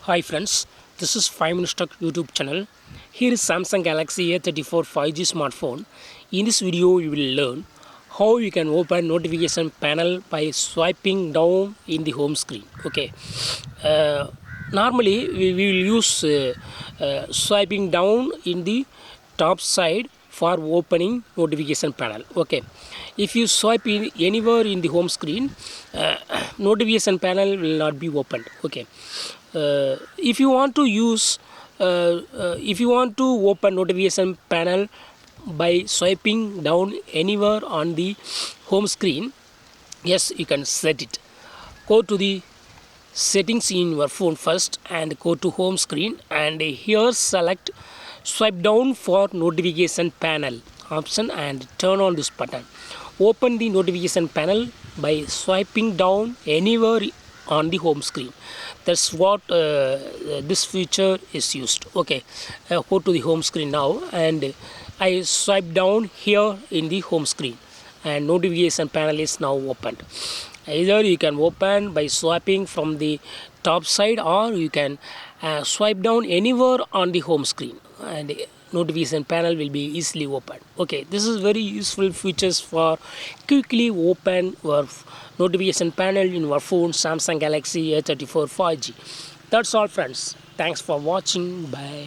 Hi friends, this is 5 Minutes Tech YouTube channel. Here is Samsung Galaxy A34 5G smartphone. In this video, you will learn how you can open notification panel by swiping down in the home screen. Okay. Uh, Normally, we will use swiping down in the top side for opening notification panel. Okay, if you swipe in anywhere in the home screen, notification panel will not be opened. Okay, if you want to use if you want to open notification panel by swiping down anywhere on the home screen, yes, you can set it. Go to the settings in your phone first and go to home screen, and here select swipe down for notification panel option and turn on this button. Open the notification panel by swiping down anywhere on the home screen. That's what this feature is used. Okay, go to the home screen now, and I swipe down here in the home screen, and notification panel is now opened. Either you can open by swiping from the top side, or you can swipe down anywhere on the home screen, and notification panel will be easily opened. Okay, this is very useful features for quickly open your notification panel in your phone Samsung Galaxy A34 5G. That's all friends. Thanks for watching. Bye.